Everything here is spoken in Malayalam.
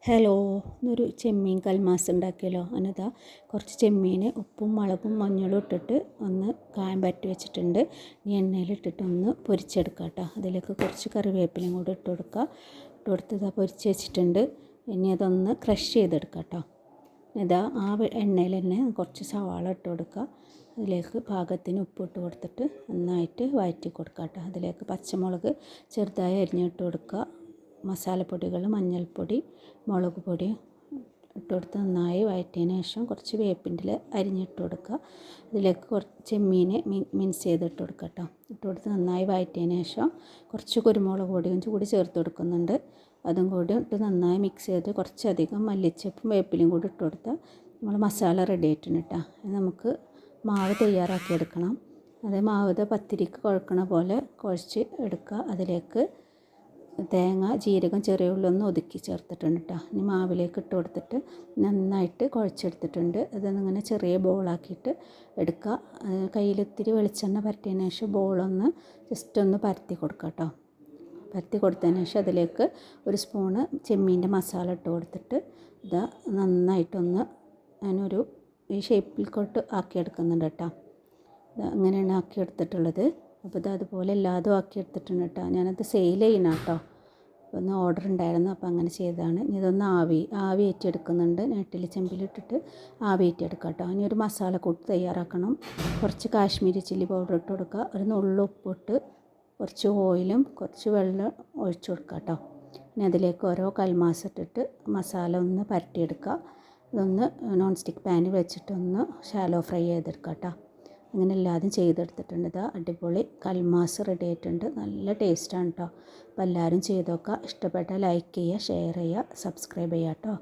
ഹലോ, ഇന്നൊരു ചെമ്മീൻ കൽമാസ് ഉണ്ടാക്കിയല്ലോ. അതിനതാ കുറച്ച് ചെമ്മീൻ ഉപ്പും മുളകും മഞ്ഞളും ഇട്ടിട്ട് ഒന്ന് കായം പരട്ടി വെച്ചിട്ടുണ്ട്. ഇനി എണ്ണയിലിട്ടിട്ട് ഒന്ന് പൊരിച്ചെടുക്കാം കേട്ടോ. അതിലേക്ക് കുറച്ച് കറിവേപ്പിലയും കൂടി ഇട്ട് കൊടുക്കുക. ഇട്ട് കൊടുത്തത് പൊരിച്ച് വെച്ചിട്ടുണ്ട്. ഇനി അതൊന്ന് ക്രഷ് ചെയ്തെടുക്കാം കേട്ടോ. ഇതാ ആ എണ്ണയിൽ തന്നെ കുറച്ച് സവാള ഇട്ട് കൊടുക്കുക. അതിലേക്ക് പാകത്തിന് ഉപ്പിട്ട് കൊടുത്തിട്ട് നന്നായിട്ട് വഴറ്റി കൊടുക്കുക കേട്ടോ. അതിലേക്ക് പച്ചമുളക് ചെറുതായി അരിഞ്ഞിട്ട് കൊടുക്കുക. മസാലപ്പൊടികൾ മഞ്ഞൾപ്പൊടി മുളക് പൊടി ഇട്ട് കൊടുത്ത് നന്നായി വഴറ്റിയതിന് ശേഷം കുറച്ച് വേപ്പിൻ്റെ ഇല അരിഞ്ഞിട്ട് കൊടുക്കുക. അതിലേക്ക് കുറച്ച് ചെമ്മീൻ മിക്സ് ചെയ്തിട്ട് കൊടുക്കുക കേട്ടോ. ഇട്ട് കൊടുത്ത് നന്നായി വഴറ്റിയതിന് ശേഷം കുറച്ച് കുരുമുളക് പൊടിയും കൂടി ചേർത്ത് കൊടുക്കുന്നുണ്ട്. അതും കൂടി ഇട്ട് നന്നായി മിക്സ് ചെയ്ത് കുറച്ചധികം മല്ലിച്ചപ്പും വേപ്പിലയും കൂടി ഇട്ട് കൊടുത്താൽ നമ്മൾ മസാല റെഡി ആയിട്ടുണ്ട് കേട്ടോ. നമുക്ക് മാവ് തയ്യാറാക്കി എടുക്കണം. അത് മാവ് പത്തിരിക്ക് കുഴക്കണ പോലെ കുഴച്ച് എടുക്കുക. അതിലേക്ക് തേങ്ങ ജീരകം ചെറിയ ഉള്ളി ഒന്ന് ഒതുക്കി ചേർത്തിട്ടുണ്ട് കേട്ടോ. ഇനി മാവിലേക്ക് ഇട്ട് കൊടുത്തിട്ട് നന്നായിട്ട് കുഴച്ചെടുത്തിട്ടുണ്ട്. അതൊന്നിങ്ങനെ ചെറിയ ബോളാക്കിയിട്ട് എടുക്കുക. കയ്യിലിത്തിരി വെളിച്ചെണ്ണ പരട്ടിയതിന് ശേഷം ബോളൊന്ന് ജസ്റ്റ് ഒന്ന് പരത്തി കൊടുക്കുക കേട്ടോ. പരത്തി കൊടുത്തതിന് ശേഷം അതിലേക്ക് ഒരു സ്പൂണ് ചെമ്മീൻ്റെ മസാല ഇട്ട് കൊടുത്തിട്ട് ഇതാ നന്നായിട്ടൊന്ന് അതിനൊരു ഈ ഷേപ്പിൽക്കോട്ട് ആക്കിയെടുക്കുന്നുണ്ട് കേട്ടോ. അങ്ങനെയാണ് ആക്കിയെടുത്തിട്ടുള്ളത്. അപ്പോൾ ഇത് അതുപോലെ എല്ലാതും ആക്കിയെടുത്തിട്ടുണ്ട് കേട്ടോ. ഞാനത് സെയിൽ ചെയ്യണം കേട്ടോ. ഒന്ന് ഓർഡർ ഉണ്ടായിരുന്നു, അപ്പോൾ അങ്ങനെ ചെയ്തതാണ്. ഇനി ഇതൊന്ന് ആവി ഏറ്റിയെടുക്കുന്നുണ്ട്. നെട്ടിൽ ചെമ്പിലിട്ടിട്ട് ആവി ഏറ്റിയെടുക്കുക കേട്ടോ. ഇനി ഒരു മസാല കൂട്ട് തയ്യാറാക്കണം. കുറച്ച് കാശ്മീരി ചില്ലി പൗഡർ ഇട്ട് കൊടുക്കുക. ഒരു നുള്ളു ഉപ്പിട്ട് കുറച്ച് ഓയിലും കുറച്ച് വെള്ളം ഒഴിച്ചു കൊടുക്കുക കേട്ടോ. ഇനി അതിലേക്ക് ഓരോ കൽമാസ് ഇട്ടിട്ട് മസാല ഒന്ന് പരട്ടിയെടുക്കുക. ഇതൊന്ന് നോൺ സ്റ്റിക്ക് പാനിൽ വെച്ചിട്ടൊന്ന് ഷാലോ ഫ്രൈ ചെയ്തെടുക്കുക കേട്ടോ. അങ്ങനെ എല്ലാതും ചെയ്തെടുത്തിട്ടുണ്ട്. ഇതാ അടിപൊളി കൽമാസ് റെഡി ആയിട്ടുണ്ട്. നല്ല ടേസ്റ്റാണ് കേട്ടോ. അപ്പോൾ എല്ലാവരും ചെയ്ത് നോക്കുക. ഇഷ്ടപ്പെട്ടാൽ ലൈക്ക് ചെയ്യുക, ഷെയർ ചെയ്യുക, സബ്സ്ക്രൈബ് ചെയ്യുക കേട്ടോ.